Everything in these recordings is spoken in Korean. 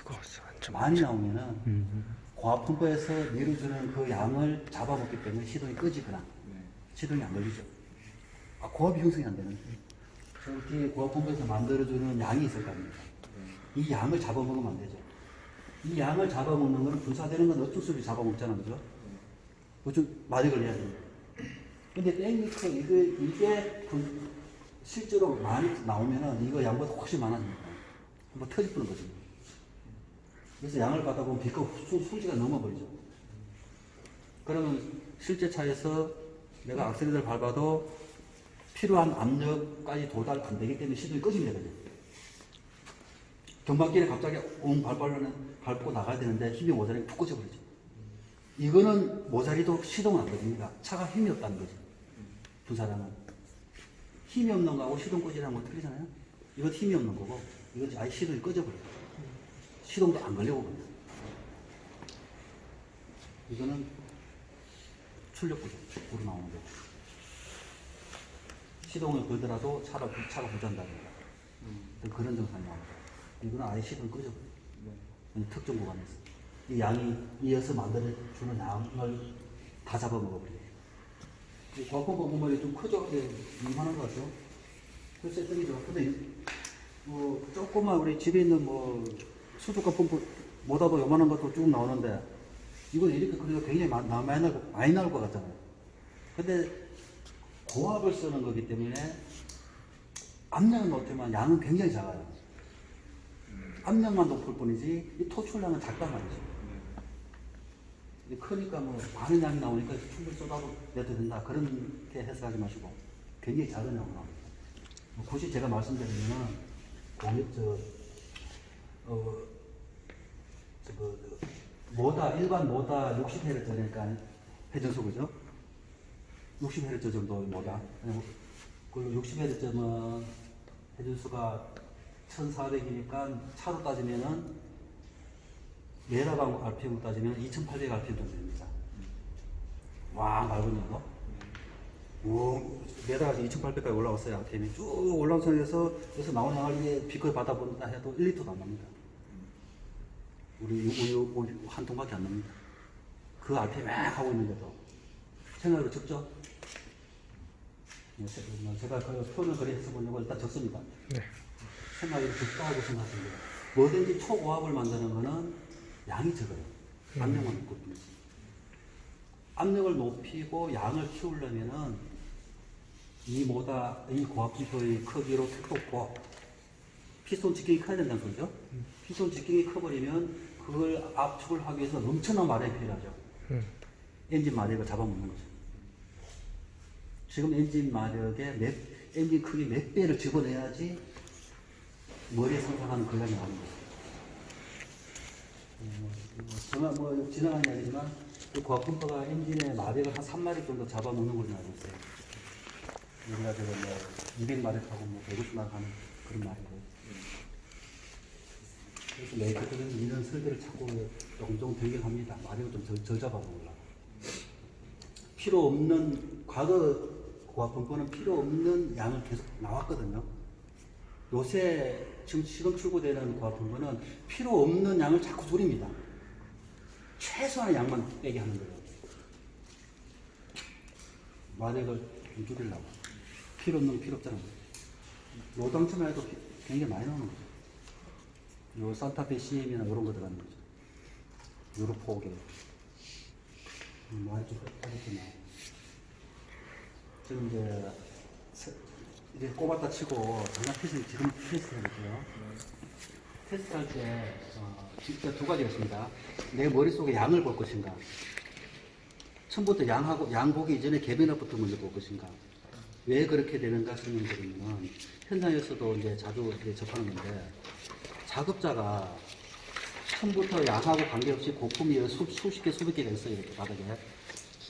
뜨거웠어. 많이 나오면은 고압 펌프에서 밀어주는 그 양을 잡아먹기 때문에 시동이 꺼지거나 시동이 안 걸리죠. 고압이 형성이 안 되는데 저 뒤에 고압 펌프에서 만들어주는 양이 있을 거 아닙니까? 이 양을 잡아먹으면 안 되죠. 이 양을 잡아먹는 거는 분사되는 건 어쩔 수 없이 잡아먹잖아, 그죠? 좀 많이 걸려야 됩니다. 근데 땡미터 이게 실제로 많이 나오면은 이거 양보다 훨씬 많아집니다. 한번 터질 뻔한 거죠. 그래서 양을 받다 보면 비커 수지가 넘어버리죠. 그러면 실제 차에서 내가 악셀레를 밟아도 필요한 압력까지 도달 안 되기 때문에 시동이 꺼지면 되거든요. 경박길에 갑자기 밟고 나가야 되는데 힘이 모자라니 푹 꺼져버리죠. 이거는 모자리도 시동은 안 꺼집니다. 차가 힘이 없다는 거지. 분사량은. 힘이 없는 거하고 시동 꺼지라는 건 틀리잖아요. 이건 힘이 없는 거고, 이건 아예 시동이 꺼져버려요. 시동도 안 걸려고 버려요. 이거는 출력 부족으로 나오는 거죠. 시동을 걸더라도 차가 부재한다든가 그런 증상이 나옵니다. 이거는 아예 시동을 꺼져버려요. 특정 구간에서. 이 양이 이어서 만들어주는 양을 다 잡아먹어버려요. 고압 펌프 보면 좀 크죠? 이만한 것 같죠? 글쎄 뜨기죠. 근데 뭐 조그만 우리 집에 있는 뭐 수족관 펌프보다도 요만한 것도 쭉 나오는데 이건 이렇게 그래도 굉장히 많이 나올 것 같잖아요. 근데 고압을 쓰는 거기 때문에 압력은 높지만 양은 굉장히 작아요. 압력만 높을 뿐이지 이 토출량은 작단 말이죠. 크니까 뭐 많은 양이 나오니까 충분히 쏟아도 내도 된다. 그렇게 해석하지 마시고 굉장히 작은 양으로 나옵니다. 굳이 제가 말씀드리면은 일반 모다 60Hz니까 회전수 그죠? 60Hz 정도의 모다. 그리고 60Hz면 회전수가 1400이니까 차로 따지면은 메가방 RPM으로 따지면 2800 RPM 정도 됩니다. 와, 맑은 거. 메다가 2800까지 올라왔어요. RPM이 쭉 올라온 상태에서 여기서 나오는 양을 이게 비커에 받아본다 해도 1리터도 안 납니다. 우리 우유 한 통밖에 안 납니다. 그 RPM 막 하고 있는데도 생각으로 적죠? 제가 그 표현을 그리 해서 보려고 일단 적습니다. 네. 생각이 적다고 생각하시면 돼요. 뭐든지 초고압을 만드는 거는 양이 적어요. 압력만 높고 뿐이지. 압력을 높이고 양을 키우려면은 이 고압 펌프의 크기로 택도 없고 피스톤 직경이 커야 된다는 거죠. 피스톤 직경이 커버리면 그걸 압축을 하기 위해서 엄청난 마력이 필요하죠. 엔진 마력을 잡아먹는 거죠. 지금 엔진 마력의 엔진 크기 몇 배를 집어내야지 머리에 상상하는 근량이 나오는 거죠. 지나가는 이야기지만 이 고압 펌프가 엔진의 마력을 한 3마력 정도 잡아먹는 걸로 알고 있어요. 우리가 저거 200마력하고 150마력 하는 그런 말이고. 그래서 메이커들은 이런 설계를 자꾸 조금 변경합니다. 마력을 좀 덜 잡아먹으려고. 필요 없는, 과거 고압 펌프는 필요 없는 양을 계속 나왔거든요. 요새 지금 출고되는 고압 펌프는 필요 없는 양을 자꾸 줄입니다. 최소한의 양만 빼게 하는 거예요. 마력을 좀 줄이려고. 필요 없는 거 필요 없잖아요. 요당처만 해도 굉장히 많이 나오는 거죠. 요 산타페 CM이나 이런 거 들어가는 거죠. 요런 폭에. 말이 좀 빠졌구나. 지금 이제 꼽았다 치고 장난 테스트 지금 테스트 해볼게요. 테스트 할 때 진짜 두 가지가 있습니다. 내 머릿속에 양을 볼 것인가. 처음부터 양 보기 이전에 개변압부터 먼저 볼 것인가. 왜 그렇게 되는가 설명드리면 현장에서도 이제 자주 접하는 건데 작업자가 처음부터 양하고 관계없이 고품이 수십 개, 수백 개가 있어요. 이렇게 바닥에.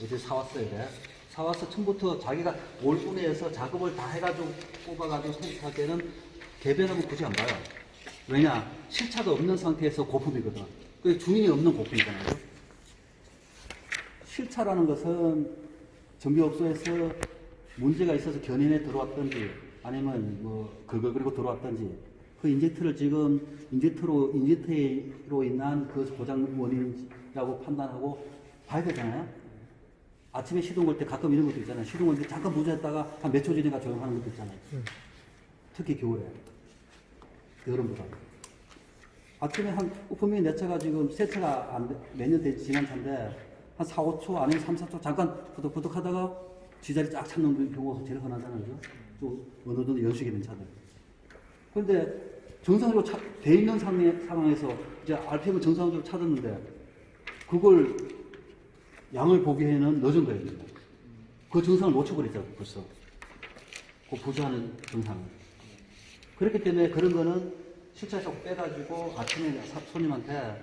어제 사왔어요. 이래. 사와서 처음부터 자기가 올분해해서 작업을 다 해가지고 꼽아가지고 생산할 때는 개변하면 굳이 안 봐요. 왜냐? 실차가 없는 상태에서 고품이거든. 그 주인이 없는 고품이잖아요. 실차라는 것은 정비업소에서 문제가 있어서 견인에 들어왔든지 아니면 뭐 긁어그리고 들어왔든지 그 인젝터를 지금 인젝터로 인한 그 고장 원인이라고 판단하고 봐야 되잖아요. 아침에 시동 걸 때 가끔 이런 것도 있잖아요. 시동 걸 때 잠깐 무시했다가 한 몇 초 지나가 조용하는 것도 있잖아요. 특히 겨울에. 여름보다. 아침에 분명히 내 차가 지금 새 차가 몇 년 지난 차인데 한 4, 5초 아니면 3, 4초 잠깐 부득부득 하다가 지자리 쫙 찾는 경우가 제일 흔하잖아요. 그죠? 좀 어느 정도 연식이 된 차들. 그런데 정상적으로 돼 있는 상황에서 이제 RPM을 정상적으로 찾았는데 그걸 양을 보기에는 늦은 거예요. 그 정상을 놓쳐버리죠, 벌써. 그 부주하는 정상을. 그렇기 때문에 그런 거는 실차에서 빼가지고 아침에 손님한테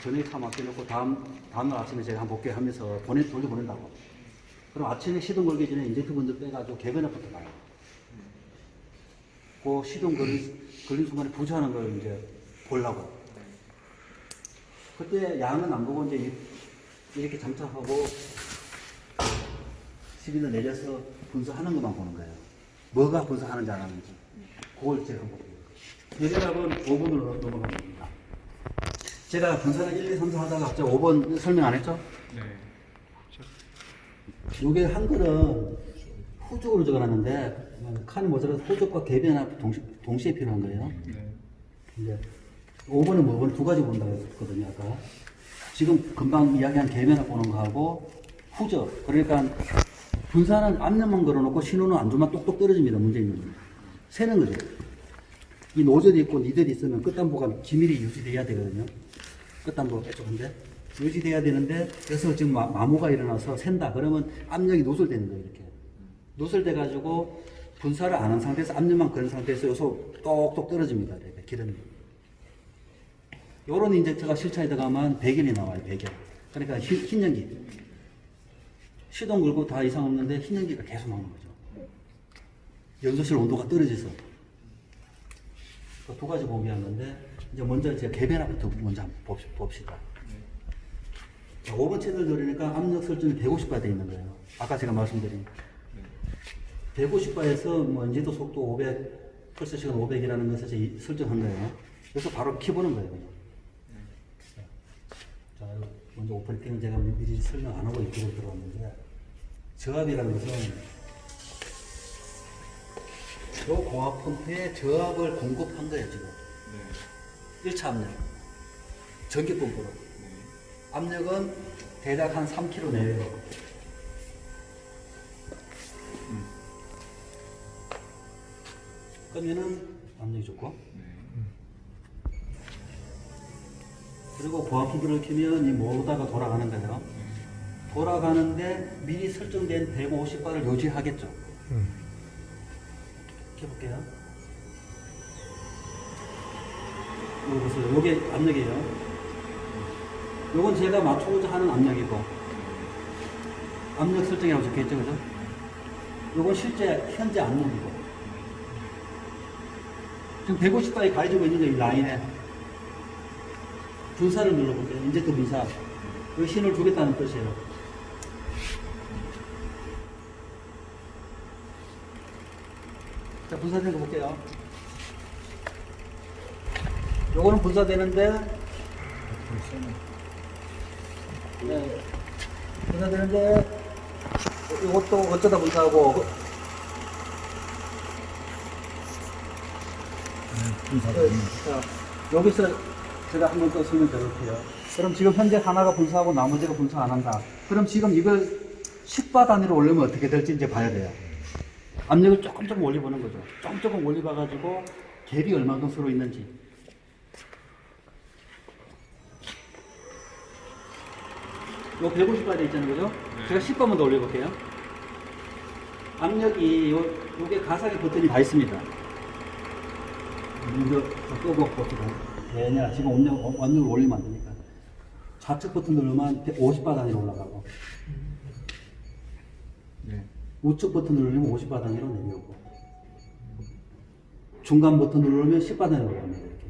저녁에 차 맡겨놓고 다음날 아침에 제가 한번 볼게 하면서 돌려보낸다고. 그럼 아침에 시동 걸기 전에 인젝터 먼저 빼가지고 개변압부터 가요. 그 시동 걸린 순간에 부주하는 걸 이제 보려고. 그때 양은 안 보고 이제 이렇게 장착하고 시비를 내려서 분석하는 것만 보는 거예요. 뭐가 분석하는지 안 하는지. 그걸 제가 보고. 예전학은 5번으로 넘어가는 겁니다. 제가 분석을 1, 2, 3, 4 하다가 갑자기 5번 설명 안 했죠? 네. 요게 한글은 후적으로 적어놨는데, 칸이 모자라서 후적과 개변압 동시에 필요한 거예요. 네. 근데 5번은 뭐, 두 가지 본다고 했거든요, 아까. 지금 금방 이야기한 개변압 보는 거하고 후적. 그러니까 분사는 압력만 걸어놓고 신호는 안주만 똑똑 떨어집니다, 문제 있는 건. 새는 거죠. 이 노즐이 있고 니들이 있으면 끝단부가 기밀이 유지돼야 되거든요. 끝단부가 빼쪽인데 유지돼야 되는데 여기서 지금 마모가 일어나서 샌다. 그러면 압력이 노즐되는 거예요. 이렇게 노즐돼 가지고 분사를 안 한 상태에서 압력만 그런 상태에서 여기서 똑똑 떨어집니다. 이렇게 기름이. 요런 인젝터가 실차에 들어가면 배결이 나와요. 배결. 그러니까 흰 연기. 시동 걸고 다 이상 없는데 흰 연기가 계속 나오는 거죠. 연소실 온도가 떨어져서. 두 가지 범위였는데 이제 먼저 제가 개변압부터 먼저 한번 봅시다. 자, 5번 채널 돌리니까 압력 설정이 150바 돼 있는 거예요. 아까 제가 말씀드린 150바에서 뭐 인제도 속도 500, 펄스 시간 500이라는 것을 설정한 거예요. 그래서 바로 켜보는 거예요. 그냥. 자, 먼저 오퍼레이팅은 제가 미리 설명 안 하고 이쪽으로 들어왔는데 저압이라는 것은 요 공합 펌프에 저압을 공급한 거예요, 지금. 네. 1차 압력. 전기 펌프로. 네. 압력은 대략 한 3kg 내외로. 끄면은 압력이 좋고. 네. 그리고 고압 펌프를 켜면 이 모다가 돌아가는 거예요. 돌아가는데 미리 설정된 150바를 유지하겠죠. 켜볼게요. 여기 보세요. 요게 압력이에요. 요건 제가 맞추고자 하는 압력이고, 압력 설정이라고 적혀있죠, 그죠? 요건 실제, 현재 압력이고. 지금 150바에 가해지고 있는 이 라인에 분사를 눌러볼게요. 인젝터 분사. 여기 신호를 주겠다는 뜻이에요. 자, 분사되는 거 볼게요. 요거는 분사되는데, 네, 분사되는데, 요것도 어쩌다 분사하고, 자, 여기서 제가 한 번 더 설명 드릴게요. 그럼 지금 현재 하나가 분사하고 나머지가 분사 안 한다. 그럼 지금 이걸 10바 단위로 올리면 어떻게 될지 이제 봐야 돼요. 압력을 조금 올려보는 거죠. 조금 올려봐가지고 갭이 얼마큼 서로 있는지. 요 150바 돼 있잖아요, 그죠? 제가 10바만 더 올려볼게요. 압력이 요게 가상의 버튼이 다 있습니다. 먼저 끄고 버튼. 왜냐, 지금 압력을 올리면 안 되니까. 좌측 버튼 누르면 50바 단위로 올라가고. 네. 우측 버튼 누르면 50바 단위로 내려오고. 중간 버튼 누르면 10바 단위로 올라갑니다, 이렇게.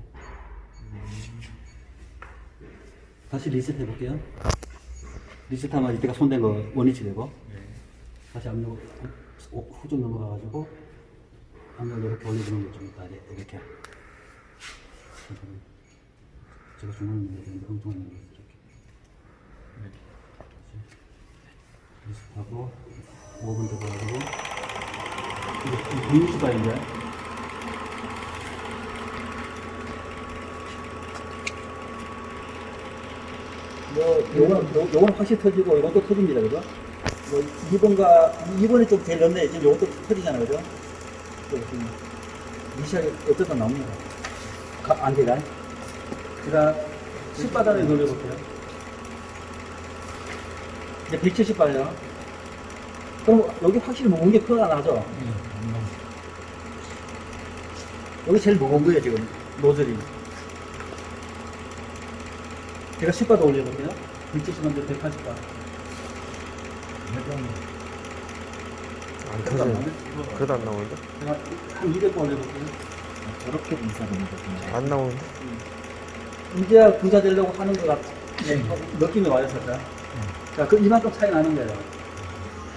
다시 리셋 해볼게요. 리셋하면 이때가 손댄 거 원위치 되고. 다시 압력 후좀 넘어가가지고 압력 이렇게 올려주는 게 좀 있다, 이렇게. 제가 중간에 있는데 엉뚱한 거 이렇게. 리스트하고 5분 더 가지고 이게 분유수가인데. 요건 확실히 터지고, 이것도 터집니다, 그죠? 2번이 좀 제일 넓네. 지금 요것도 터지잖아, 그죠? 미시하게 어쨌든 나옵니다. 안개가. 제가 10바닥을 돌려볼게요. 이제 170바닥이요. 그럼 여기 확실히 무거운 게 표가 나죠? 여기 제일 무거운 거예요, 지금. 노즐이. 제가 10바 더 올려볼게요. 170만 180바. 안 터져요. 그래도 안 나오는데? 제가 한 200바 올려볼게요. 저렇게 분사됩니다. 안 나오는데? 이제야 분사되려고 하는 것 같은 느낌이 와요, 살짝. 자, 그 이만큼 차이 나는 거예요.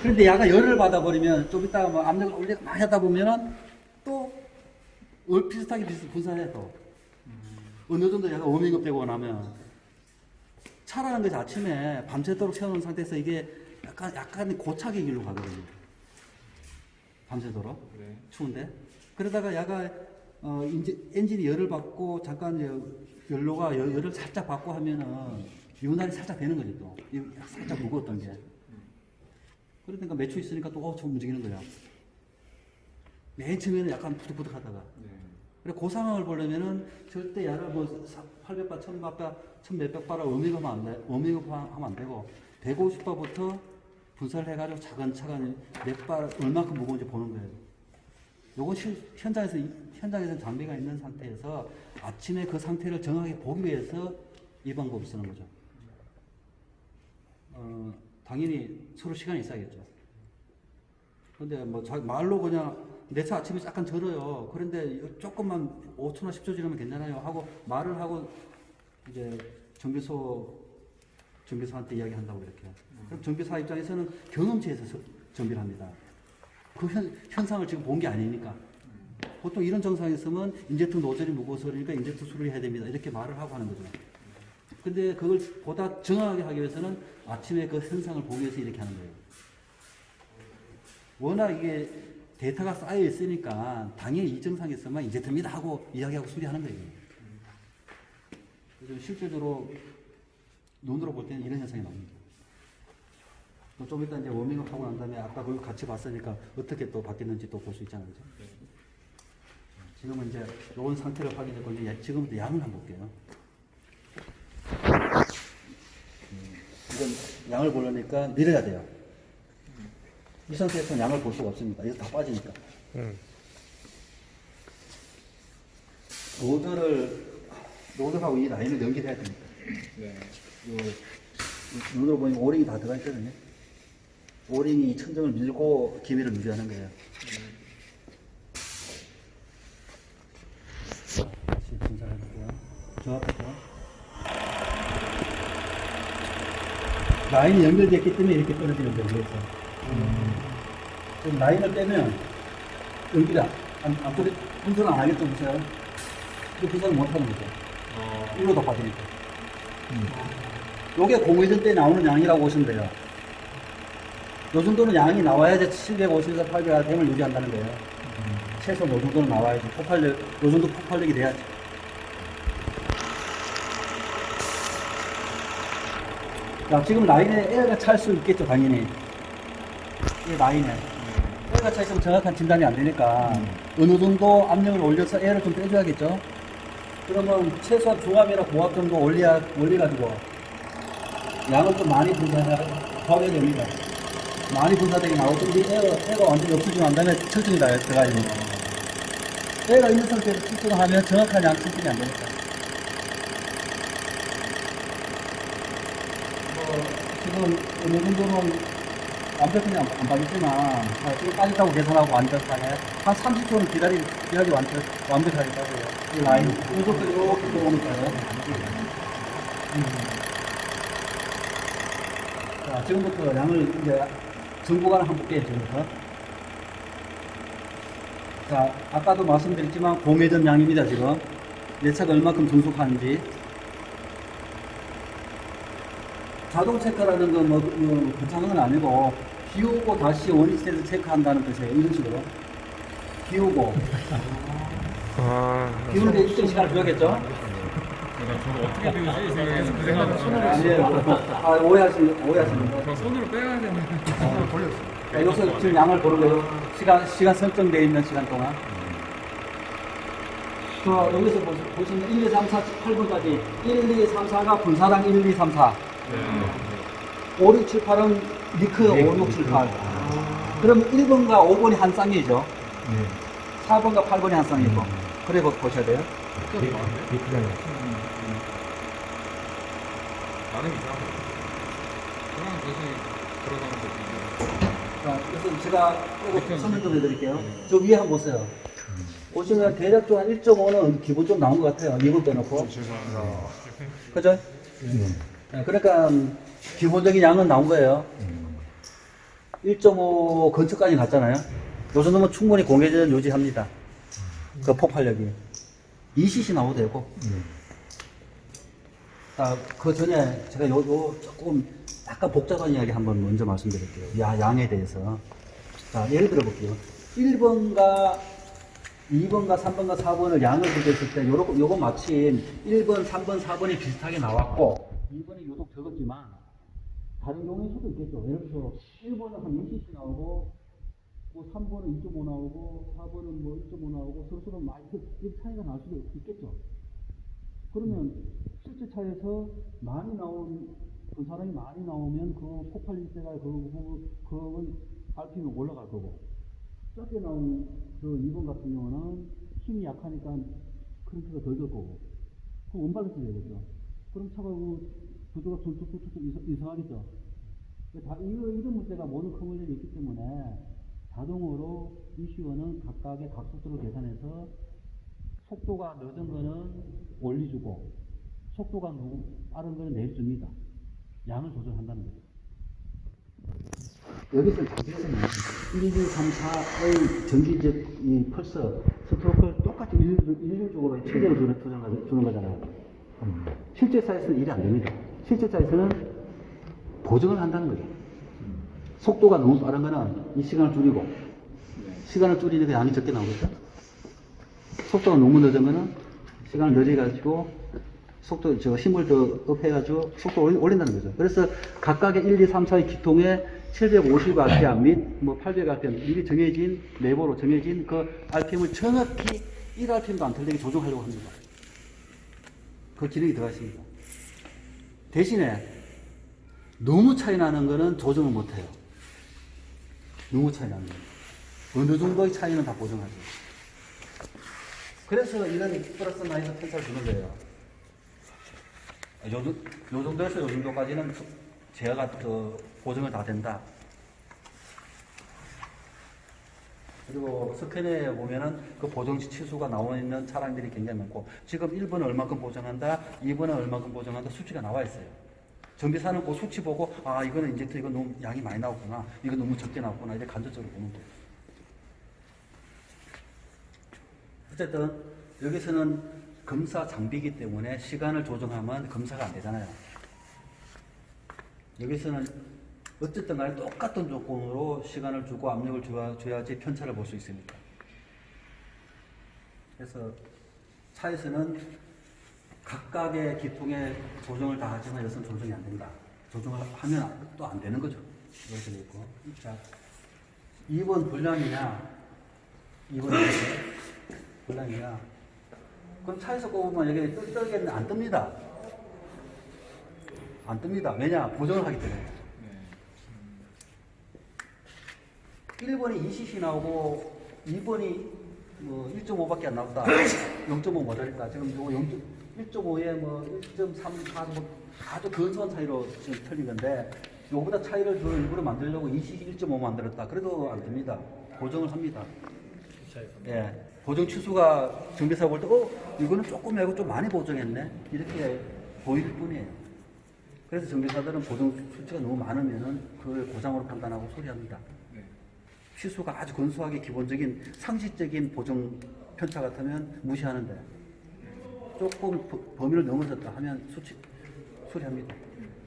그런데 야가 열을 받아버리면 좀 이따가 뭐 압력을 올리고 많이 하다 보면은 또 비슷하게 분사해 또. 어느 정도 약간 워밍업 되고 나면 차라는 것이 아침에 밤새도록 세워놓은 상태에서 이게 약간 고착의 길로 가거든요. 밤새도록. 네. 추운데. 그러다가 야가 이제 엔진이 열을 받고 잠깐 연료가 열을 살짝 받고 하면은 윤활이 살짝 되는 거죠 또. 살짝 무거웠던 게. 그러니까 매초 있으니까 또 좀 움직이는 거야. 맨 처음에는 약간 부득부득 하다가. 그래, 그 상황을 보려면은 절대 야를 뭐 800바, 1000바, 1000몇백 바라 워밍업 하면 안 되고 150바부터 분사를 해가지고 차근차근 몇 바 얼마큼 무거운지 보는 거예요. 요건 현장에서 장비가 있는 상태에서 아침에 그 상태를 정확하게 보기 위해서 이 방법을 쓰는 거죠. 당연히 서로 시간이 있어야겠죠. 근데 뭐 말로 그냥 내 차 아침에 약간 절어요. 그런데 조금만 5초나 10초 지나면 괜찮아요 하고 말을 하고 이제 정비소한테 이야기한다고 이렇게. 그럼 정비사 입장에서는 경험치에서 정비를 합니다. 그 현상을 지금 본 게 아니니까. 보통 이런 정상이 있으면 인젝터 노즐이 무거워서 그러니까 인젝터 수리를 해야 됩니다. 이렇게 말을 하고 하는 거죠. 근데 그걸 보다 정확하게 하기 위해서는 아침에 그 현상을 보기 위해서 이렇게 하는 거예요. 워낙 이게 데이터가 쌓여 있으니까 당연히 이 정상이 있으면 인젝터입니다 하고 이야기하고 수리하는 거예요. 그래서 실제적으로 눈으로 볼 때는 이런 현상이 나옵니다. 좀 이따 이제 워밍업 하고 난 다음에 아까 그걸 같이 봤으니까 어떻게 또 바뀌었는지 또 볼 수 있잖아요. 그죠? 지금은 이제 이런 상태를 확인했고, 이제 지금부터 양을 한번 볼게요. 이건 양을 보려니까 밀어야 돼요. 이 상태에서는 양을 볼 수가 없습니다. 이거 다 빠지니까. 노즐하고 이 라인을 연결해야 됩니다. 네. 눈으로 보니까 오링이 다 들어가 있거든요. 오링이 천정을 밀고 기미를 유지하는 거예요. 다시 분사해볼게요. 저 앞에서. 라인이 연결되었기 때문에 이렇게 떨어지는 거예요. 위에서. 지금 라인을 빼면 연기가 분사는 안 하겠죠, 보세요. 이거 분사는 못 하는 거죠. 일로 더 빠지니까. 요게 공회전 때 나오는 양이라고 보시면 돼요. 요 정도는 양이 나와야지 750에서 800rpm을 유지한다는 거예요. 최소 요 정도는 나와야지. 요 정도 폭발력이 돼야지. 자, 지금 라인에 에어가 찰 수 있겠죠, 당연히. 이 라인에. 에어가 차 있으면 정확한 진단이 안 되니까 어느 정도 압력을 올려서 에어를 좀 빼줘야겠죠. 그러면 최소한 중압이나 고압 정도 올려가지고 양을 좀 많이 분사해야 됩니다. 많이 분사되게 나오든지 에어가 완전히 없어지면 안 다음에 측정이 들어가야 됩니다. 에어가 있는 상태에서 측정을 하면 정확한 양 측정이 안 되니까. 지금 어느 정도는 완벽하게 안 빠졌지만, 지금 빠졌다고 계산하고 완벽하게 한 30초는 기다리 완벽하게 빠져요. 이 라인, 이것도 이렇게 들어오니까요. 자, 지금부터 양을 이제 전구간을 한번 볼게요, 지금부터. 자, 아까도 말씀드렸지만 공회전 양입니다, 지금. 내 차가 얼마큼 정숙하는지. 자동 체크라는 건 뭐, 괜찮은 건 아니고, 비우고 다시 원위치에서 체크한다는 뜻이에요. 이런 식으로. 비우고. 아, 비우는데 일정 시간을 줘야겠죠? 내가 저거 어떻게 비우지? 이 생각해서 그 생각은 손으로 아니에요. 아, 오해하십니다. 저 손으로 빼야 되는. 여기서 지금 양을 고르고요. 시간 설정되어 있는 시간 동안. 여기서 보시면 1, 2, 3, 4, 8분까지 1, 2, 3, 4가 분사랑 1, 2, 3, 4. 5, 6, 7, 8은 리크 5, 6, 7, 8. 그러면 1번과 5번이 한 쌍이죠. 4번과 8번이 한 쌍이고. 그래 보셔야 돼요. 나는 이상하다. 그냥 대신 들어가는 거. 자, 그래서 제가 꼭 설명 좀 해드릴게요. 저 위에 한번 보세요. 보시면 대략적으로 한 1.5는 기본적으로 나온 것 같아요. 2번 빼놓고. 그죠? 네, 그러니까 기본적인 양은 나온 거예요. 1.5 근처까지 갔잖아요. 요 정도면 충분히 공회전 유지합니다. 그 폭발력이. 2cc 나오도 되고. 자, 그 전에 제가 조금 약간 복잡한 이야기 한번 먼저 말씀드릴게요. 양에 대해서. 자, 예를 들어 볼게요. 1번과 2번과 3번과 4번을 양을 비교했을 때 요거 마침 1번, 3번, 4번이 비슷하게 나왔고 2번이 유독 적었지만 다른 경우일 수도 있겠죠. 예를 들어서 1번은 한 2cc 나오고 뭐 3번은 2.5 나오고 4번은 뭐 1.5 나오고 서로 많이 차이가 날 수도 있겠죠. 그러면 실제 차에서 많이 나온 그 사람이 많이 나오면 그 폭발력대가 그건 RPM이 올라갈 거고 적게 나온 그 2번 같은 경우는 힘이 약하니까 크런치가 덜 될 거고 그럼 원발레스 되겠죠. 그럼 차가 구조가 툭툭툭툭 이상하겠죠. 이런 문제가 모든 컨버전이 있기 때문에 자동으로 ECU는 각각의 각속도를 계산해서 속도가 늦은 거는 올려주고 속도가 빠른 거는 내려줍니다. 양을 조절한다는 거죠. 여기서 장비에서는 1, 2, 3, 4의 전기적 이 펄서, 스트로크를 똑같이 일률적으로 최대로 주는 거잖아요. 실제 차에서는 일이 안 됩니다. 실제 차에서는 보정을 한다는 거죠. 속도가 너무 빠른 거는 이 시간을 줄이고, 시간을 줄이니까 양이 적게 나오겠죠? 속도가 너무 늦은 거는 시간을 늘려가지고, 힘을 더 업해가지고 속도를 올린다는 거죠. 그래서 각각의 1, 2, 3, 4의 기통에 750rpm 및 뭐 800rpm 이게 정해진 내부로 정해진 그 rpm을 정확히 1rpm도 안 틀리게 조정하려고 합니다. 그 기능이 들어가 있습니다. 대신에 너무 차이 나는 거는 조정을 못 해요. 너무 차이 나는 거. 어느 정도의 차이는 다 보정하죠. 그래서 이런 플러스 마이너스 편차를 주는 거예요. 요 정도에서 요 정도까지는 제어가 보정을 다 된다. 그리고 스캔에 보면은 그 보정치 치수가 나와 있는 차량들이 굉장히 많고, 지금 1번은 얼마큼 보정한다, 2번은 얼마큼 보정한다 수치가 나와 있어요. 정비사는 그 수치 보고, 아, 이거는 인젝터 이거 너무 양이 많이 나왔구나, 이거 너무 적게 나왔구나, 이렇게 간접적으로 보는 거예요. 어쨌든, 여기서는 검사 장비이기 때문에 시간을 조정하면 검사가 안 되잖아요. 여기서는 어쨌든 간에 똑같은 조건으로 시간을 주고 압력을 줘야지 편차를 볼 수 있습니다. 그래서 차에서는 각각의 기통에 조정을 다 하지만 여기서는 조정이 안 된다. 조정을 하면 또 안 되는 거죠. 이렇게 되어 있고. 자, 2번 불량이냐, 2번 불량이냐. 그럼 차에서 꼽으면 여기 뜨겠네. 안 뜹니다. 안 뜹니다. 왜냐? 보정을 하기 때문에. 1번이 2cc 나오고 2번이 뭐 1.5밖에 안 나왔다. 0.5 모자랄다. 지금 이거 1.5에 뭐 1.34 뭐 아주 근소한 차이로 지금 틀린 건데, 요보다 차이를 일부러 만들려고 2cc 1.5 만들었다. 그래도 안 됩니다. 보정을 합니다. 예. 보정 치수가 정비사 볼 때, 이거는 조금 말고 좀 많이 보정했네. 이렇게 보일 뿐이에요. 그래서 정비사들은 보정 수치가 너무 많으면은 그걸 고장으로 판단하고 소리합니다. 치수가 아주 근소하게 기본적인 상식적인 보정 편차 같으면 무시하는데, 조금 범위를 넘어섰다 하면 수리합니다.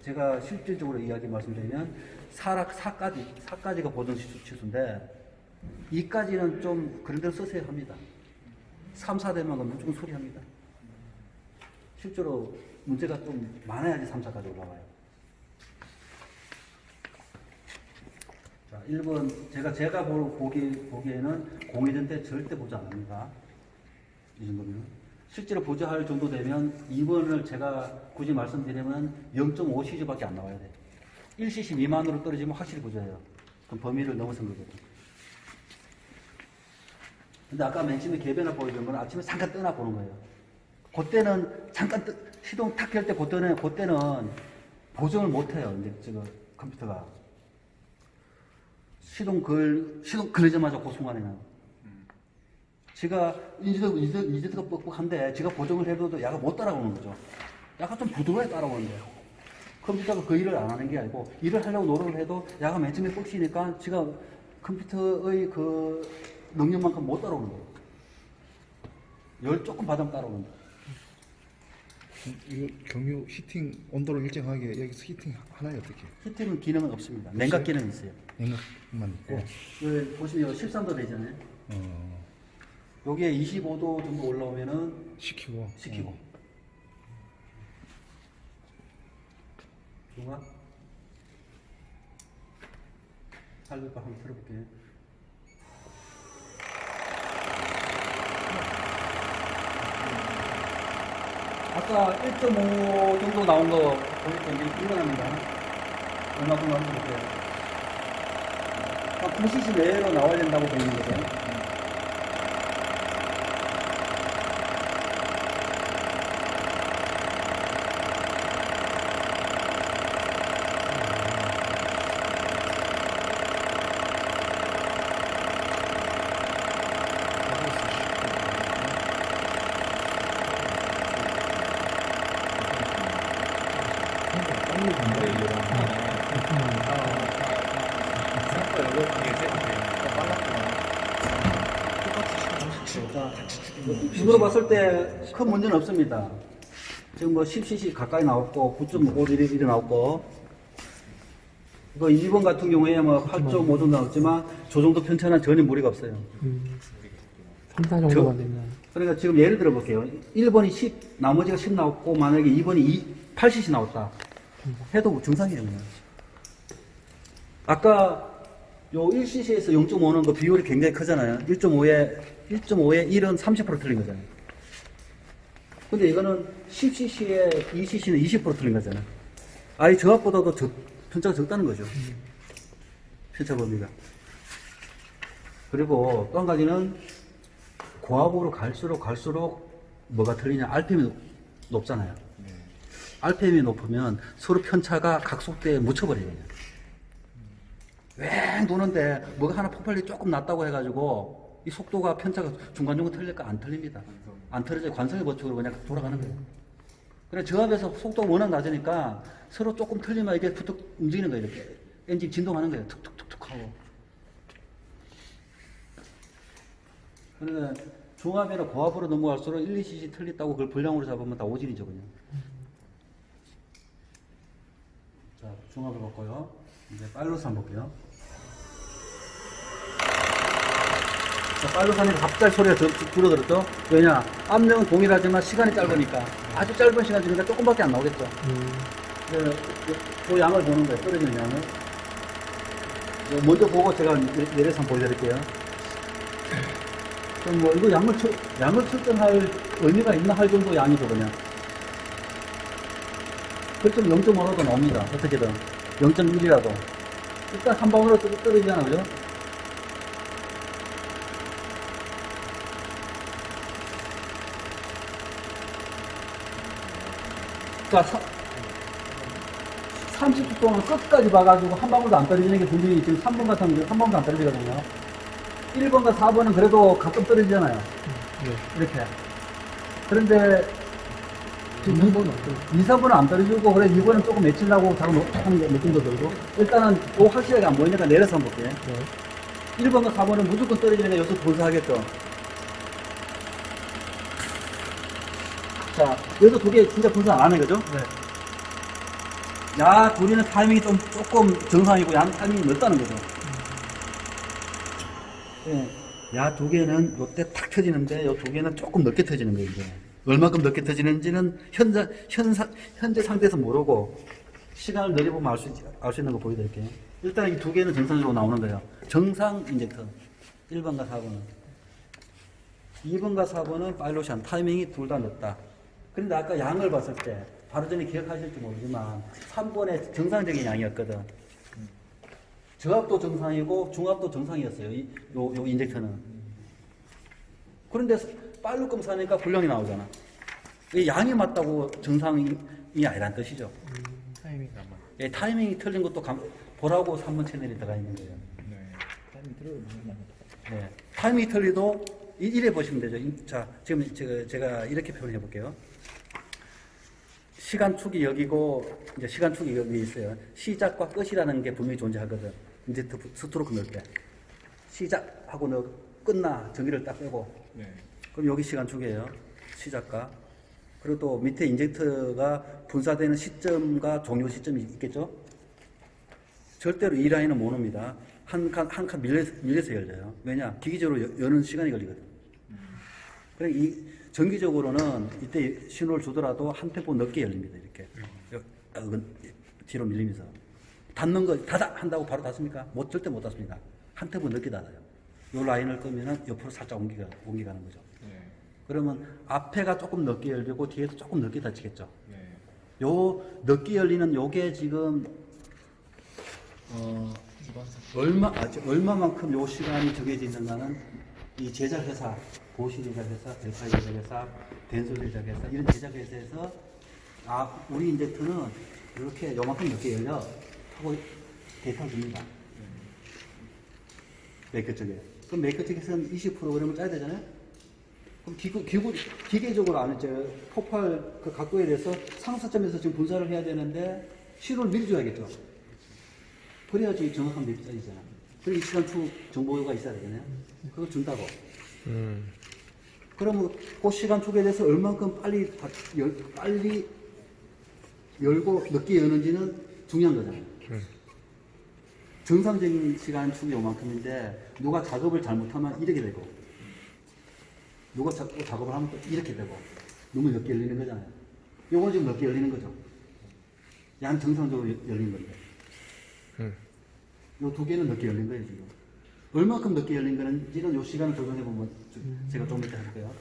제가 실질적으로 이야기 말씀드리면 4까지가 보존 치수인데 2까지는 좀 그런 대로 쓰셔야 합니다. 3, 4되면 무조건 수리합니다. 실제로 문제가 좀 많아야지 3, 4까지 올라와요. 자, 1번 제가 보기에는 공회전 때 절대 보조 안 합니다. 이 정도면. 실제로 보조할 정도 되면 2번을 제가 굳이 말씀드리면 0.5cc 밖에 안 나와야 돼요. 1cc 미만으로 떨어지면 확실히 보조해요. 그럼 범위를 넘어선 거거든요. 근데 아까 맨 처음에 개변화 보여준 건 아침에 잠깐 떠나 보는 거예요. 그때는 잠깐 시동 탁 켤 때 그때는 보정을 못 해요. 이제 지금 컴퓨터가. 시동 걸리자마자 그 순간에는. 지가 인지도가 뻑뻑한데 지가 보정을 해도 야가 못 따라오는 거죠. 야가 좀 부드러워야 따라오는데 컴퓨터가 그 일을 안 하는 게 아니고 일을 하려고 노력을 해도 야가 맨 처음에 뻑치니까 지가 컴퓨터의 그 능력만큼 못 따라오는 거예요. 열 조금 받으면 따라오는 거예요. 이거 경유 히팅 온도를 일정하게 여기서 히팅 하나요 어떻게? 히팅은 기능은 없습니다. 냉각 기능이 있어요. 냉각만 있고. 네. 여기 보시면 13도 되잖아요. 여기에 25도 정도 올라오면은 시키고. 중화 살려봐 한번 들어볼게요. 아까 1.5 정도 나온 거 보니까 이제 일어납니다. 얼마큼 나오는지 볼게요. 한 9cc 내외로 나와야 된다고 되어 있는 거죠. 이거로 봤을 때 큰 문제는 없습니다. 지금 뭐 10cc 가까이 나왔고 9.5 이래 나왔고 이거 2번 같은 경우에 뭐 8.5 정도 나왔지만 저 정도 편차는 전혀 무리가 없어요. 3, 4 정도만 되면. 그러니까 지금 예를 들어 볼게요. 1번이 10, 나머지가 10 나왔고 만약에 2번이 8cc 나왔다 해도 정상이에요. 그냥. 아까 요 1cc에서 0.5는 그 비율이 굉장히 크잖아요. 1.5에 1은 30% 틀린 거잖아요. 근데 이거는 10cc에 2cc는 20% 틀린 거잖아요. 아예 저압보다도 편차가 적다는 거죠. 편차 범위가. 그리고 또 한 가지는 고압으로 갈수록 뭐가 틀리냐. RPM이 높잖아요. RPM이 높으면 서로 편차가 각속대에 묻혀버려요. 왱 도는데 뭐가 하나 폭발력이 조금 낮다고 해가지고 이 속도가 편차가 중간중간 틀릴까? 안 틀립니다. 안 틀어져 관성의 법칙으로 그냥 돌아가는 거예요. 그래 저압에서 속도가 워낙 낮으니까 서로 조금 틀리면 이게 툭툭 움직이는 거예요. 이렇게 엔진 진동하는 거예요. 툭툭툭툭 하고. 그러니까 중압이나 고압으로 넘어갈수록 1, 2cc 틀렸다고 그걸 분량으로 잡으면 다 오진이죠 그냥. 자 중압을 봤고요. 이제 빨로스 한번 볼게요. 자, 빨로산이 갑자기 소리가 줄어들었죠? 왜냐? 압력은 동일하지만 시간이 짧으니까. 아주 짧은 시간 중이니까 조금밖에 안 나오겠죠? 그 양을 보는 거예요. 떨어지는 양을. 먼저 보고 제가 내려서 한번 보여드릴게요. 그럼 뭐, 이거 양을 측정할 의미가 있나 할 정도 양이죠, 그냥. 그렇죠. 0.5라도 나옵니다. 어떻게든. 0.1이라도. 일단 한 방울로 떨어지잖아요, 그죠? 자, 30초 동안 끝까지 봐가지고 한 방울도 안 떨어지는 게 분명히 지금 3번 같은 경우 한 방울도 안 떨어지거든요. 1번과 4번은 그래도 가끔 떨어지잖아요. 이렇게. 그런데 지금 2, 4번은 안 떨어지고 그래 2번은 조금 맺히려고 자꾸 하는 게 느낌도 들고 일단은 또 확실하게 안 보이니까 내려서 한번 볼게요. 1번과 4번은 무조건 떨어지니까 여기서 돌사하겠죠. 자, 여기서 두 개 진짜 분산 안 하네, 그죠? 네. 야, 둘이는 타이밍이 조금 정상이고, 양 타이밍이 넓다는 거죠. 예. 야, 두 개는 요때 탁 터지는데, 요 두 개는 조금 늦게 터지는 거예요, 이제. 얼마큼 늦게 터지는지는 현재 상태에서 모르고, 시간을 내려보면 알 수 있는 거 보여드릴게요. 일단 이 두 개는 정상적으로 나오는 거예요. 정상 인젝터. 1번과 4번은. 2번과 4번은 파일로션. 타이밍이 둘 다 늦다. 그런데 아까 양을 봤을 때, 바로 전에 기억하실지 모르지만, 3번의 정상적인 양이었거든. 저압도 정상이고, 중압도 정상이었어요. 요 인젝터는. 그런데 파일로 검사하니까 불량이 나오잖아. 이 양이 맞다고 정상이 아니란 뜻이죠. 타이밍 안 맞. 예, 타이밍이 틀린 것도 보라고 3번 채널이 들어가 있는 거예요. 네. 타이밍 들어오면 네. 타이밍이 틀리도 이래 보시면 되죠. 자, 지금 제가 이렇게 표현해 볼게요. 시간축이 여기고, 이제 시간축이 여기 있어요. 시작과 끝이라는 게 분명히 존재하거든. 이제 스트로크 넣을 때. 시작하고 너 끝나. 전기를 딱 빼고. 네. 그럼 여기 시간축이에요. 시작과. 그리고 또 밑에 인젝터가 분사되는 시점과 종료 시점이 있겠죠? 절대로 이 라인은 못 옵니다. 한 칸 밀려서 열려요. 왜냐? 기기적으로 여는 시간이 걸리거든. 그러니까 정기적으로는 이때 신호를 주더라도 한 템포 늦게 열립니다. 이렇게. 뒤로 밀리면서. 닫는 거, 닫아! 한다고 바로 닫습니까? 절대 못 닫습니다. 한 템포 늦게 닫아요. 요 라인을 끄면은 옆으로 살짝 옮기가는 거죠. 네. 그러면 앞에가 조금 늦게 열리고 뒤에도 조금 늦게 닫히겠죠. 네. 요 늦게 열리는 요게 지금 얼마만큼 요 시간이 정해져 있는가는 이 제작회사, 보시 제작회사, 델파이 제작회사, 덴솔 제작회사 이런 제작회사에서 우리 인젝터는 이렇게 요만큼 늦게 열려 하고 데이터를 줍니다. 메이커 쪽에. 그럼 메이커 쪽에서는 20%를 짜야 되잖아요. 그럼 기계적으로 안 했죠. 폭발 그 각도에 대해서 상사점에서 지금 분사를 해야 되는데 신호를 미리 줘야겠죠. 그래야지 정확한 맵이 짜지잖아. 그리고 이 시간축 정보가 있어야 되잖아요. 그걸 준다고. 그러면 그 시간축에 대해서 얼만큼 빨리 열고 늦게 여는지는 중요한 거잖아요. 정상적인 시간축이 요만큼인데 누가 작업을 잘못하면 이렇게 되고 누가 작업을 하면 또 이렇게 되고 너무 늦게 열리는 거잖아요. 요건 지금 늦게 열리는 거죠. 양 정상적으로 열린 건데 요 두 개는 늦게 열린 거예요 지금. 얼마큼 늦게 열린 거는지는 요 시간을 조정해 보면 제가 좀 이따 해볼게요.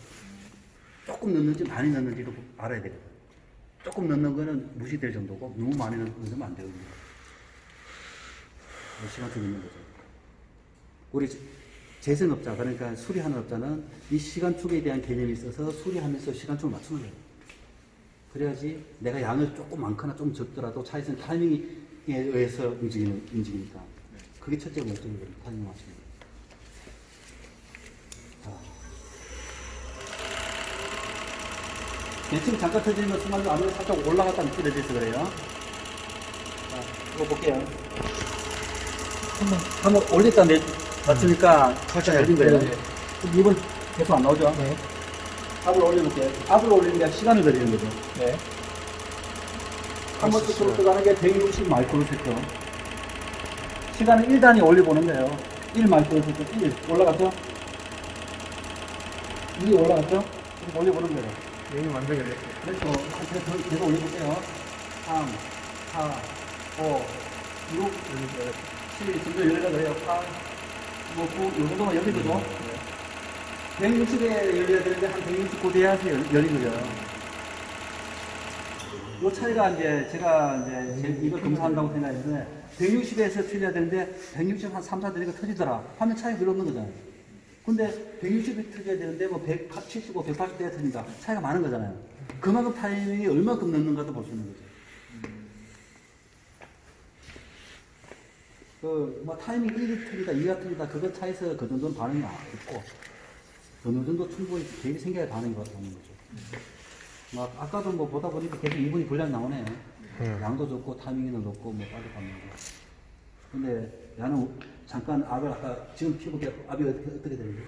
조금 넣는지 많이 넣는지도 알아야 되거든요. 조금 넣는 거는 무시될 정도고 너무 많이 넣으면 안 되거든요. 요 시간 좀 있는 거죠. 우리 재생업자, 그러니까 수리하는 업자는 이 시간축에 대한 개념이 있어서 수리하면서 시간축을 맞추는 거예요. 그래야지 내가 양을 조금 많거나 좀 적더라도 차에서는 타이밍에 의해서 움직이니까. 그게 첫째 목적이거든요. 타이밍 맞추는 거. 대충 잠깐 터지는 순간도 안으로 살짝 올라갔다 미끄러져서 그래요. 자, 이거 볼게요. 한번 올렸다 맞추니까 살짝 열린 거예요. 네. 그럼 이번 계속 안 나오죠? 네. 앞으로 올려놓을게요. 앞으로 올리는 게 시간을 들이는 거죠. 네. 한 번 스스로 들어가는 게 160 마이크로세컨. 시간은 1단위 올려보는 거예요. 1 마이크로세컨, 1. 올라갔죠? 2 올라갔죠? 이렇게 올려보는 거예요. 여기 만들게 돼. 그래서 계속 올려볼게요. 3, 4, 5, 6, 7, 점점 열리려 그래요. 8, 9, 이 정도만 열린 거죠. 160에 열려야 되는데 한 169 돼야지 열린 거죠. 이 차이가 이제 제가 이제 이걸 검사한다고 생각했는데 160에서 틀려야 되는데 160 한 3, 4 되니까 터지더라. 하면 차이가 별로 없는 거잖아요. 근데 160이 터져야 되는데 뭐 175, 180대가 터진다. 차이가 많은 거잖아요. 그만큼 타이밍이 얼마큼 넣는가도 볼 수 있는 거죠. 뭐 타이밍 1이 틀리다, 2가 틀리다, 그거 차에서 그 정도는 반응이 없고, 어느 정도 충분히 계획이 생겨야 반응이 나오는 거죠. 막 아까도 뭐 보다 보니까 계속 2분이 분량이 나오네요. 양도 좋고, 타이밍은 높고, 뭐 빨리 가는 거. 근데 나는 잠깐 압을 아까 지금 피부게 압이 어떻게 되는지?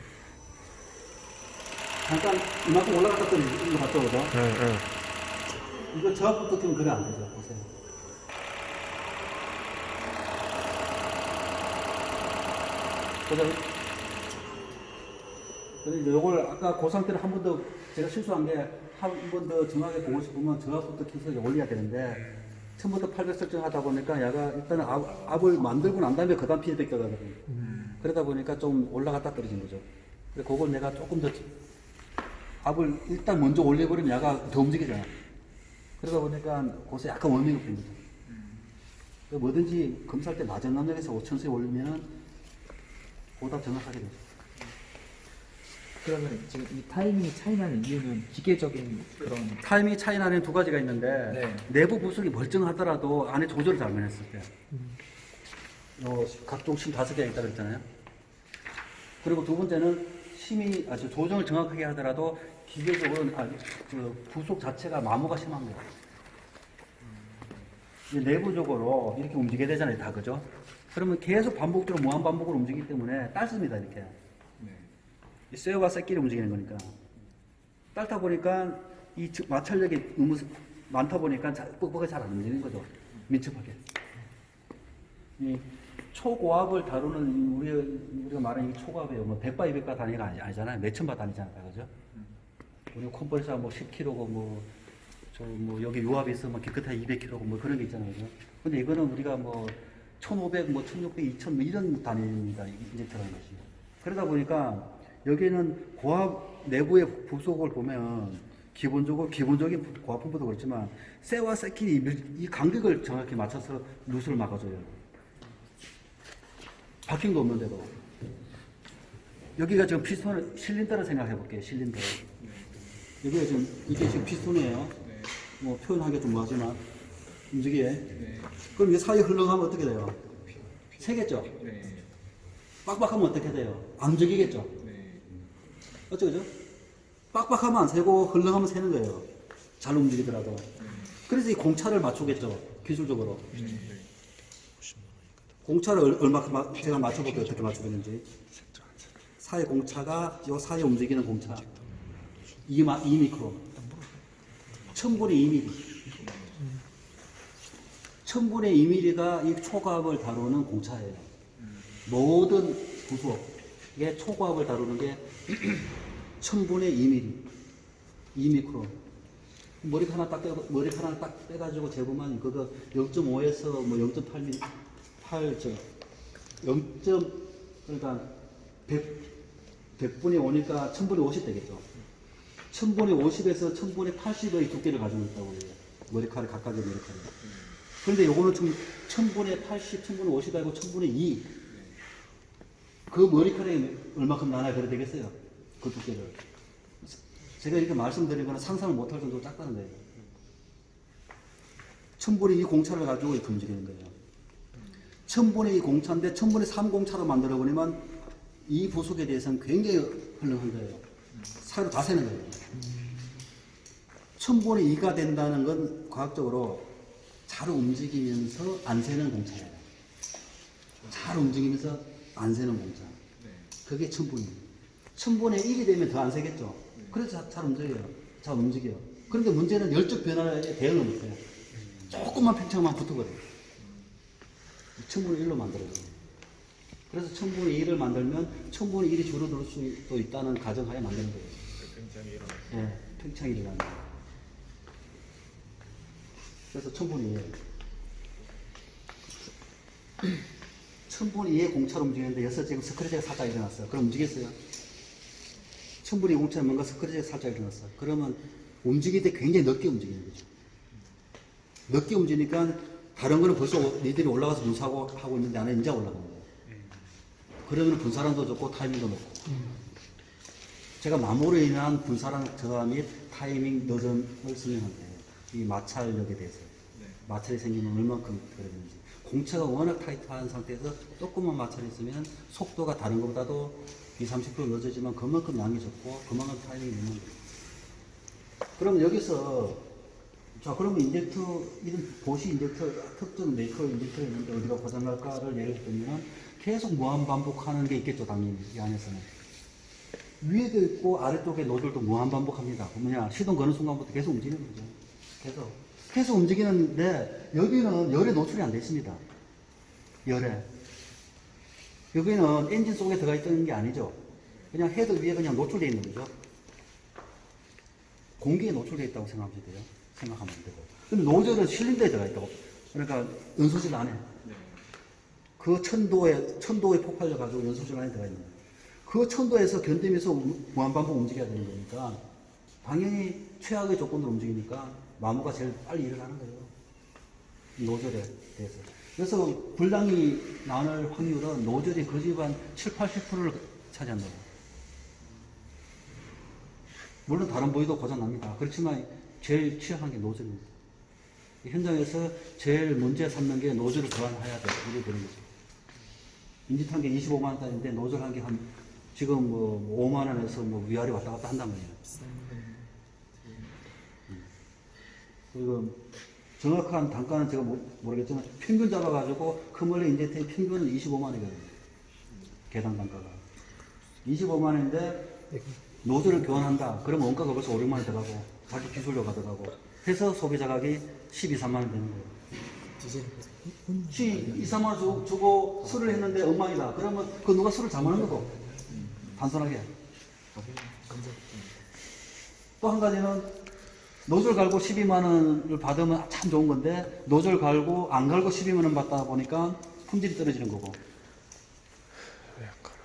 잠깐 이만큼 올라갔다 또 일로 갔다 오죠. 네. 이거 저 앞부터 끼면 그래 안 되죠. 보세요. 보세요. 그래서 요걸 아까 그 상태를 한 번 더 제가 실수한 게 한 번 더 정확하게 보고 싶으면 저 앞부터 키서 올려야 되는데 처음부터 800 설정하다 보니까 얘가 일단은 압을 만들고 난 다음에 그 다음 피드백 들어가거든요. 그러다 보니까 좀 올라갔다 떨어진 거죠. 그래서 그걸 내가 조금 더 압을 일단 먼저 올려버리면 얘가 더 움직이잖아. 그러다 보니까 거기서 약간 워밍업 된 거죠. 뭐든지 검사할 때 낮은 압력에서 5,000세 올리면은 보다 정확하게 되죠. 그러면 지금 이 타이밍이 차이 나는 이유는 기계적인 그런 타이밍이 차이 나는 두 가지가 있는데 네. 내부 부속이 멀쩡하더라도 안에 조절을 잘못 했을 때 각종 심 5개가 있다고 그랬잖아요. 그리고 두 번째는 심이 아주 조정을 정확하게 하더라도 기계적으로는 그 부속 자체가 마모가 심한 거예요. 이제 내부적으로 이렇게 움직여야 되잖아요, 다 그죠? 그러면 계속 반복적으로 무한 반복으로 움직이기 때문에 딸습니다, 이렇게. 이 쇠와 쇠끼리 움직이는 거니까. 딸다 보니까 이 마찰력이 너무 많다 보니까 뻑뻑하게 잘 안 움직이는 거죠. 민첩하게. 이 초고압을 다루는 우리가 말하는 이 초고압이에요. 뭐 100바 200바 단위가 아니잖아요. 몇천 바 단위잖아요. 그죠? 우리 컴프레서가 뭐 10kg고 뭐 여기 유압이 있으면 기껏해 200kg고 뭐 그런 게 있잖아요. 그죠? 근데 이거는 우리가 뭐 1500, 뭐 1600, 2000 뭐 이런 단위입니다. 인젝터라는 것이. 그러다 보니까 여기는 고압 내부의 부속을 보면 기본적인 고압펌프도 그렇지만 쇠와 쇠끼리 이 간격을 정확히 맞춰서 누수를 막아줘요. 바킹도 없는데도. 여기가 지금 피스톤, 실린더를 생각해 볼게요. 실린더. 여기가 지금, 이게 지금 피스톤이에요. 뭐 표현하기가 좀 뭐하지만 움직이게. 그럼 이 사이에 흘러가면 어떻게 돼요? 새겠죠? 빡빡하면 어떻게 돼요? 안 움직이겠죠? 어쩌죠? 빡빡하면 안 새고 흘러가면 새는 거예요. 잘 움직이더라도. 그래서 이 공차를 맞추겠죠. 기술적으로. 공차를 얼마큼 제가 맞춰볼게요. 어떻게 맞추겠는지. 사이 공차가 요 사이에 움직이는 공차. 2미크로. 1000분의 2mm. 1000분의 2mm가 이 초고압을 다루는 공차예요. 모든 부속의 초고압을 다루는 게 1000분의 2mm, 2미크로. 머리카락 하나 딱 빼가지고 재보면 그거 0.5에서 뭐 0.8mm, 0. 그러니까 100분의 5니까 1000분의 50 되겠죠. 1000분의 50에서 1000분의 80의 두께를 가지고 있다고 해요. 머리카락, 각각의 머리카락. 그런데 요거는 좀 1000분의 80, 1000분의 50 아니고 1000분의 2. 그 머리카락이 얼마큼 나눠야 그래 되겠어요? 그 두께를. 제가 이렇게 말씀드린 거는 상상을 못할 정도로 작다는 거예요. 1000분의 2 공차를 가지고 이렇게 움직이는 거예요. 1000분의 2 공차인데 1000분의 3 공차로 만들어 버리면 이 부속에 대해서는 굉장히 훌륭한 거예요. 사이로 다 새는 거예요. 1000분의 2가 된다는 건 과학적으로 잘 움직이면서 안 새는 공차예요. 잘 움직이면서 안 새는 공차. 그게 1000분의 2. 1000분의 1이 되면 더 안 새겠죠. 그래서 잘 움직여요. 잘 움직여요. 그런데 문제는 열적 변화에 대응을 못해요. 조금만 팽창만 붙어버려요. 1000분의 1로 만들어져요. 그래서 1000분의 2를 만들면 1000분의 1이 줄어들 수도 있다는 가정하에 만드는 거예요. 팽창이 일어나요. 네, 팽창이 일어나는 거예요. 그래서 1000분의 2예요. 1000분의 2의 공차로 움직이는데 여기서 지금 스크래치가 살짝 일어났어요. 그럼 움직였어요? 1000분의 2 공차는 뭔가 스크래치가 살짝 일어났어요. 그러면 움직일 때 굉장히 늦게 움직이는 거죠. 늦게 움직이니까 다른 거는 벌써 니들이 올라가서 분사하고 하고 있는데 안에 이제 올라가는 거예요. 그러면 분사량도 적고 타이밍도 높고. 제가 마모로 인한 분사량 저하 및 타이밍 늦음을 설명한대요. 이 마찰력에 대해서. 마찰이 생기면 얼만큼 그러는지. 공차가 워낙 타이트한 상태에서 조금만 마찰이 있으면 속도가 다른 것보다도 20-30% 늦어지만 그만큼 양이 적고 그만큼 타이밍이 늦는 거예요. 그럼 여기서 자 그러면 인젝터 이런 보시 인젝터 특정 메이커 인젝터가 있는데 어디가 고장날까를 예를 들면 계속 무한 반복하는 게 있겠죠 당연히 이 안에서는. 위에도 있고 아래쪽에 노즐도 무한 반복합니다. 뭐냐 시동 거는 순간부터 계속 움직이는 거죠. 계속 움직이는데 여기는 열에 노출이 안 돼 있습니다. 열에. 여기는 엔진 속에 들어가 있던 게 아니죠. 그냥 헤드 위에 그냥 노출되어 있는 거죠. 공기에 노출되어 있다고 생각하면 돼요. 생각하면 안 되고. 근데 노즐은 실린더에 들어가 있다고. 그러니까 연소실 안에. 그 천도에 폭발려 가지고 연소실 안에 들어가 있는 거예요. 그 천도에서 견디면서 무한반복 움직여야 되는 거니까 당연히 최악의 조건으로 움직이니까 마모가 제일 빨리 일을 하는 거예요. 노즐에 대해서. 그래서 불량이 나올 확률은 노즐이 그 집안 7, 80%를 차지한다고. 물론 다른 부위도 고장납니다. 그렇지만 제일 취약한 게 노즐입니다. 현장에서 제일 문제 삼는 게 노즐을 교환해야 돼. 이게 되는 거죠. 인짓 한 개 25만 원짜리인데 노즐 한 개 지금 뭐 5만 원에서 뭐 위아래 왔다 갔다 한단 말이에요. 그리고 정확한 단가는 제가 모르겠지만 평균 잡아가지고 크멀리 인젝트의 평균은 25만 원이거든요. 개당 단가가. 25만 원인데 노즐을 교환한다. 그러면 원가가 벌써 5, 6만 원 들어가고 자기 기술료가 들어가고 해서 소비자 가격이 12, 3만 원 되는 거예요. 2, 3만 원 주고 술을 했는데 엉망이다. 그러면 그 누가 술을 잘못한 거고. 단순하게. 또 한 가지는 노즐 갈고 12만 원을 받으면 참 좋은 건데 노즐 갈고 안 갈고 12만 원 받다 보니까 품질이 떨어지는 거고.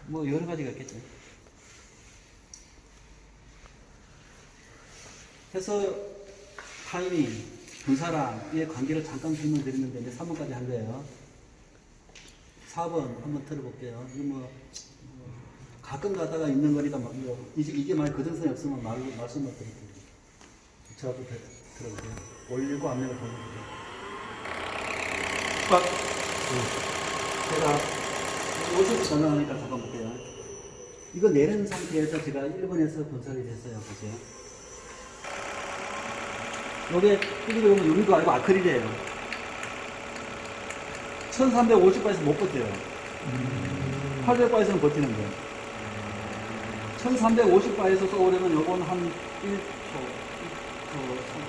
뭐 여러 가지가 있겠죠. 그래서 타이밍, 분사랑의 관계를 잠깐 설명드리는데 이제 3번까지 한 거예요. 4번 한번 들어볼게요. 이거 뭐 가끔 가다가 있는 거니까 막 이게 만약 그정선이 없으면 말씀을 드릴게요. 제가 또 들어볼게요. 올리고 앞면을 보여드릴게요. 제가 50을 전화하니까 잠깐 볼게요. 이거 내린 상태에서 제가 1번에서 분사를 했어요. 보세요. 요게 삐지고 보면 유리도 아니고 아크릴이에요. 1350바에서 못 버텨요. 800바에서는 버티는 거예요. 1350바에서 쏘려면 요건 한 1초,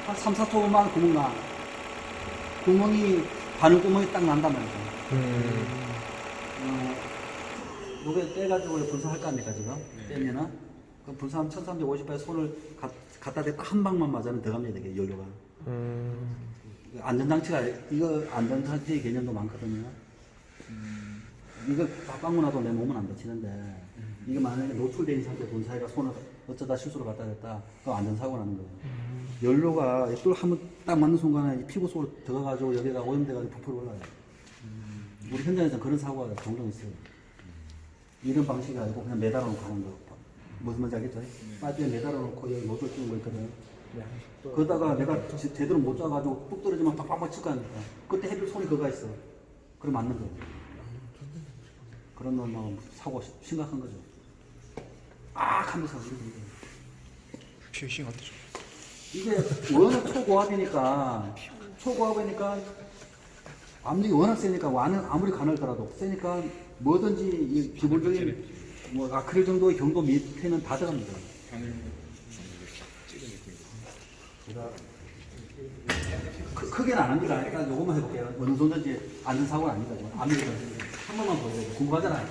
한 3, 4초만 구멍 나. 구멍이, 바늘 구멍이 딱 난단 말이죠. 요게 떼가지고 분사할 거 아닙니까, 지금? 떼면은. 그럼 분사하면 1350바에 손을 갖다 대고 한 방만 맞으면 들어갑니다, 이게 연료가. 안전장치가, 이거 안전장치 개념도 많거든요. 이거 빵구 나도 내 몸은 안 다치는데, 이게 만약에 노출된 상태 분사해가 손을 어쩌다 실수로 갖다 댔다, 그럼 안전사고 나는 거예요. 연료가 또 한번 딱 맞는 순간에 피부 속으로 들어가가지고 여기가 오염돼가지고 부풀어 올라요. 우리 현장에서 그런 사고가 종종 있어요. 이런 방식이 아니고 그냥 매달아 놓고 하는 거. 무슨 말인지 알겠죠? 빠지에 매달아 놓고 여기 노즐 끼는 거 있거든. 그러다가 내가 제대로 못 잡아가지고 뚝 떨어지면 빡빡빡 칠 거 아닙니까? 그때 해줄 손이 그거 있어. 그럼 맞는 거예요. 그런 건 뭐 사고 심각한 거죠. 하면서 이런 거예요. 피싱 안 되죠. 이게 워낙 초고압이니까 압력이 워낙 세니까 아무리 가늘더라도 세니까 뭐든지 이 기본적인 뭐 아크릴 정도의 경도 밑에는 다 들어갑니다. 크게는 안 합니다. 일단 요것만 해볼게요. 어느 정도인지 안전사고는 아닙니다. 압력이 한 번만 보세요. 궁금하잖아요.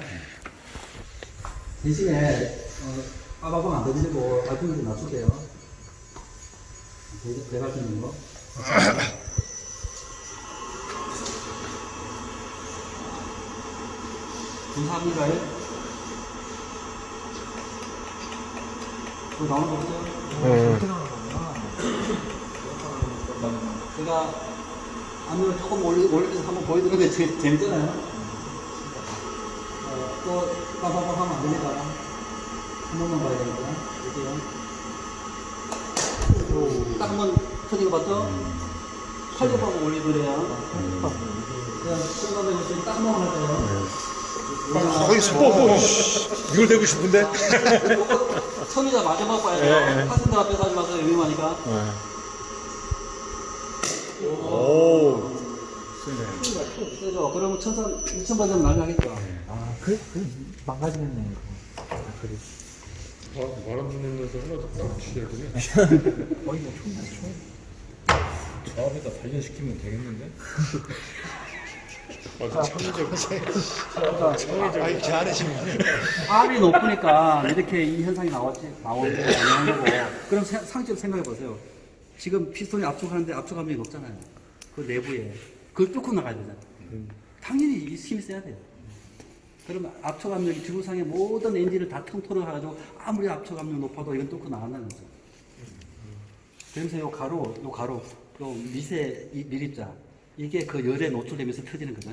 대신에 빠바방 안 던지고 발품을 좀 낮출게요. 내가 할 있는 거. 분사합니다요? 그거 나오는 거 보세요? 제가 안면을 조금 올려서 한번 보여드리는 게 재밌잖아요? 또 빠바방 하면 안 되니까 한 번만 봐야 되니까 볼게요. 딱 한 번 터진 거 봤죠? 팔굽하고 올리더래요. 그냥 순간적으로 딱 한 번만 할까요? 거기 이걸 대고 싶은데? 처음이자 마지막 봐야 돼요. 파슨들 앞에서 하지 마세요. 위험하니까. 오. 세죠. 그러면 1000바전 난리 나겠죠. 그래 망가지겠네. 그래. 말안 듣는데서 하나도 딱 주셔야겠네. 거의 뭐 총. 저 앞에다 단련시키면 되겠는데? 아이 잘하시면 R이 높으니까 이렇게 이 현상이 나오는 거고. 그럼 상식적으로 생각해 보세요. 지금 피스톤이 압축하는데 압축 압력이 높잖아요. 그 내부에. 그걸 뚫고 나가야 되잖아요. 당연히 이 힘이 세야 돼요. 그러면 압축 압력이 지구상의 모든 엔진을 다 통틀어가지고 아무리 압축 압력 높아도 이건 뚫고 나간다는 거죠. 그러면서 요 가로, 요 미세 밀입자. 이게 그 열에 노출되면서 터지는 거죠.